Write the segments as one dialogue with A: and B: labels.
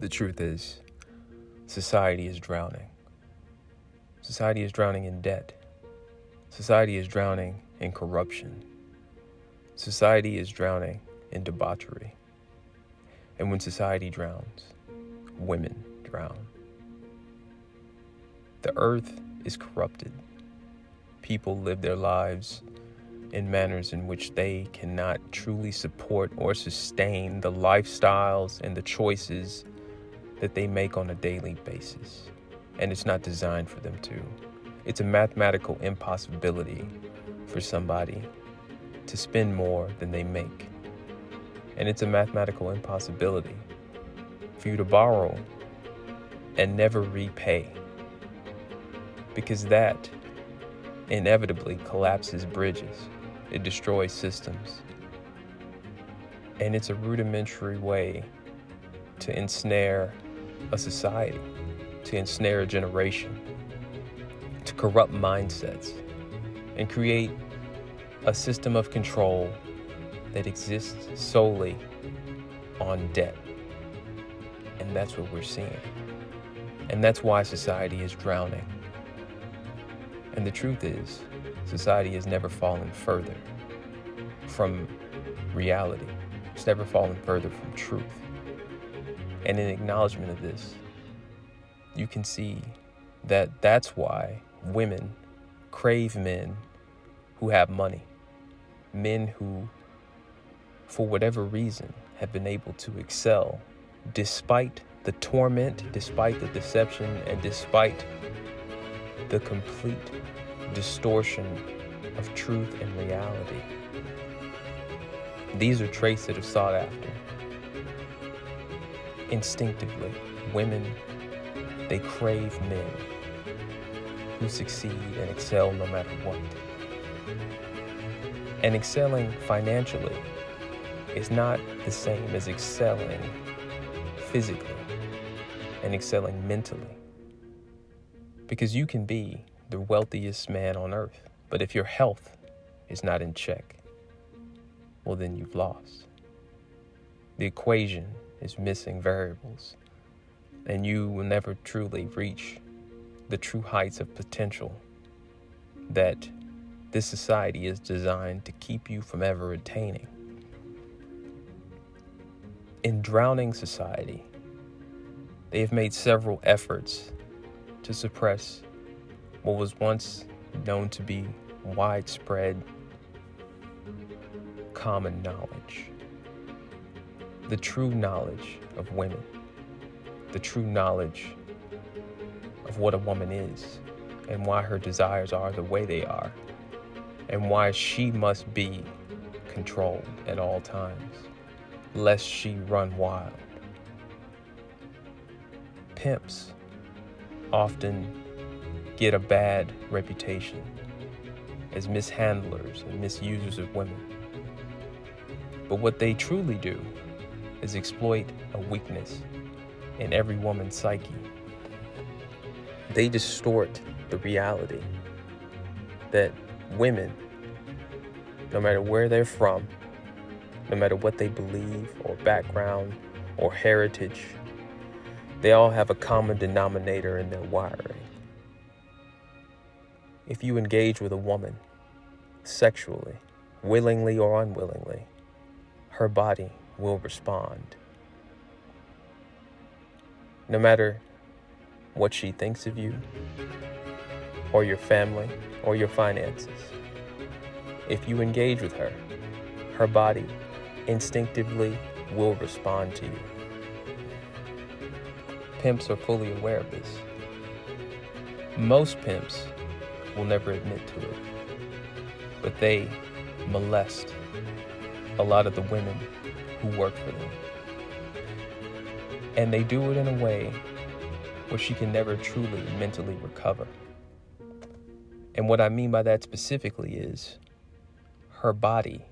A: The truth is, society is drowning. Society is drowning in debt. Society is drowning in corruption. Society is drowning in debauchery. And when society drowns, women drown. The earth is corrupted. People live their lives in manners in which they cannot truly support or sustain the lifestyles and the choices that they make on a daily basis. And it's not designed for them to. It's a mathematical impossibility for somebody to spend more than they make. And it's a mathematical impossibility for you to borrow and never repay, because that inevitably collapses bridges. It destroys systems. And it's a rudimentary way to ensnare a society, to ensnare a generation, to corrupt mindsets, and create a system of control that exists solely on debt. And that's what we're seeing. And that's why society is drowning. And the truth is, society has never fallen further from reality. It's never fallen further from truth. And in acknowledgement of this, you can see that that's why women crave men who have money. Men who, for whatever reason, have been able to excel despite the torment, despite the deception, and despite the complete distortion of truth and reality. These are traits that are sought after. Instinctively, women, they crave men who succeed and excel no matter what. And excelling financially is not the same as excelling physically and excelling mentally. Because you can be the wealthiest man on earth, but if your health is not in check, well, then you've lost. The equation is missing variables, and you will never truly reach the true heights of potential that this society is designed to keep you from ever attaining. In drowning society, they have made several efforts to suppress what was once known to be widespread common knowledge. The true knowledge of women, the true knowledge of what a woman is and why her desires are the way they are, and why she must be controlled at all times, lest she run wild. Pimps often get a bad reputation as mishandlers and misusers of women. But what they truly do is exploit a weakness in every woman's psyche. They distort the reality that women, no matter where they're from, no matter what they believe or background or heritage, they all have a common denominator in their wiring. If you engage with a woman sexually, willingly or unwillingly, her body will respond. No matter what she thinks of you, or your family, or your finances, if you engage with her, her body instinctively will respond to you. Pimps are fully aware of this. Most pimps will never admit to it, but they molest a lot of the women who work for them. And they do it in a way where she can never truly mentally recover. And what I mean by that specifically is her body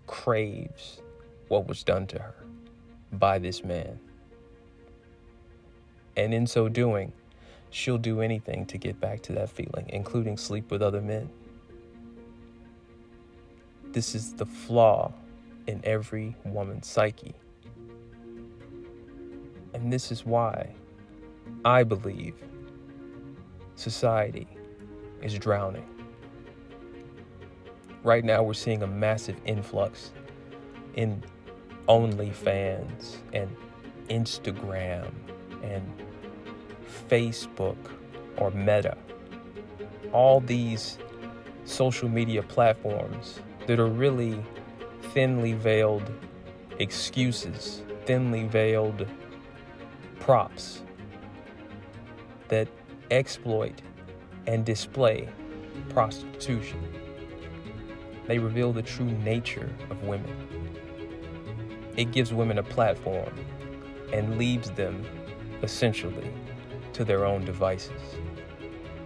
A: craves what was done to her by this man. And in so doing, she'll do anything to get back to that feeling, including sleep with other men. This is the flaw in every woman's psyche. And this is why I believe society is drowning. Right now, we're seeing a massive influx in OnlyFans and Instagram and Facebook or Meta. All these social media platforms that are really thinly veiled excuses, thinly veiled props that exploit and display prostitution. They reveal the true nature of women. It gives women a platform and leaves them essentially to their own devices,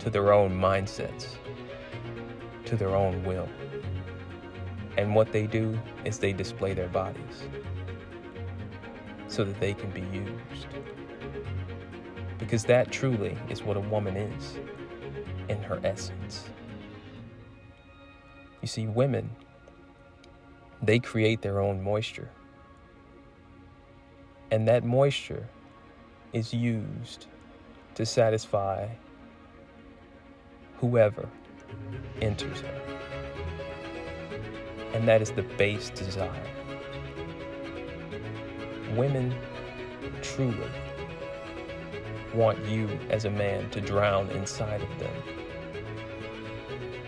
A: to their own mindsets, to their own will. And what they do is they display their bodies so that they can be used. Because that truly is what a woman is in her essence. You see, women, they create their own moisture. And that moisture is used to satisfy whoever enters her. And that is the base desire. Women truly want you as a man to drown inside of them.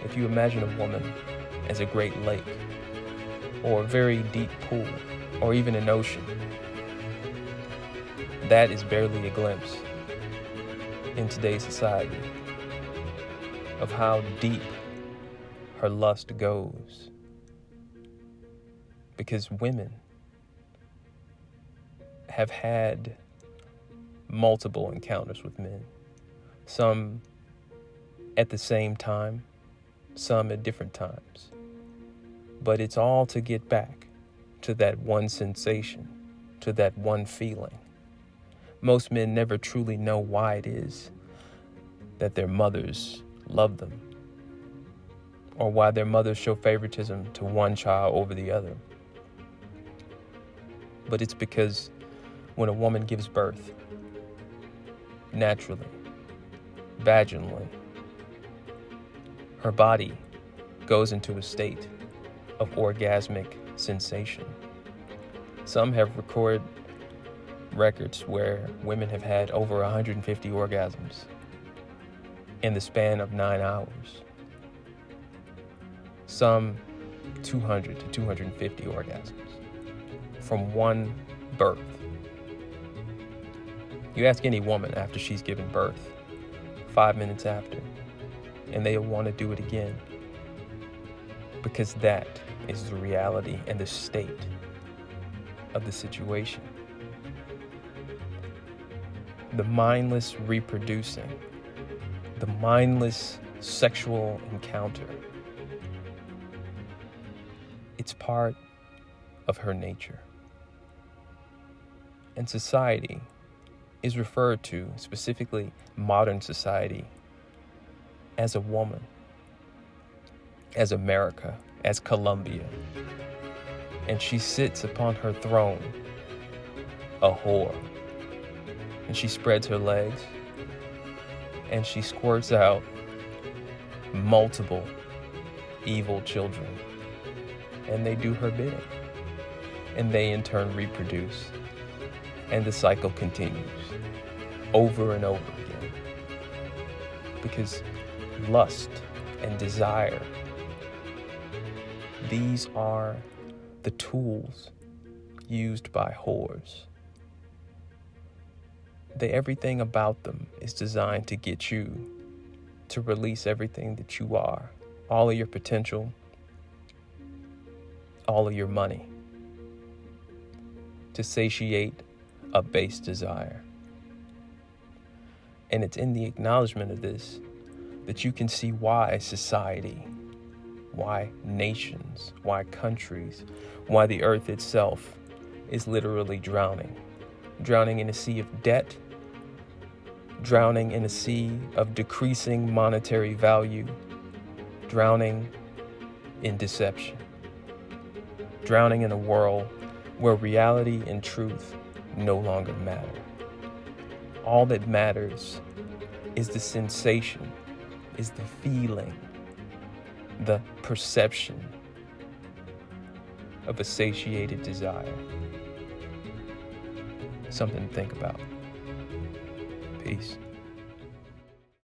A: If you imagine a woman as a great lake, or a very deep pool, or even an ocean, that is barely a glimpse in today's society of how deep her lust goes. Because women have had multiple encounters with men, some at the same time, some at different times. But it's all to get back to that one sensation, to that one feeling. Most men never truly know why it is that their mothers love them, or why their mothers show favoritism to one child over the other. But it's because when a woman gives birth, naturally, vaginally, her body goes into a state of orgasmic sensation. Some have recorded records where women have had over 150 orgasms in the span of 9 hours. Some 200 to 250 orgasms from one birth. You ask any woman after she's given birth, 5 minutes after, and they'll want to do it again. Because that is the reality and the state of the situation. The mindless reproducing, the mindless sexual encounter, it's part of her nature. And society is referred to, specifically modern society, as a woman, as America, as Columbia. And she sits upon her throne, a whore. And she spreads her legs, and she squirts out multiple evil children. And they do her bidding. And they in turn reproduce. And the cycle continues over and over again. Because lust and desire, these are the tools used by whores. Everything about them is designed to get you to release everything that you are, all of your potential, all of your money, to satiate a base desire. And it's in the acknowledgement of this that you can see why society, why nations, why countries, why the earth itself is literally drowning in a sea of debt, drowning in a sea of decreasing monetary value, drowning in deception, drowning in a world where reality and truth no longer matter. All that matters is the sensation, is the feeling, the perception of a satiated desire. Something to think about. Peace.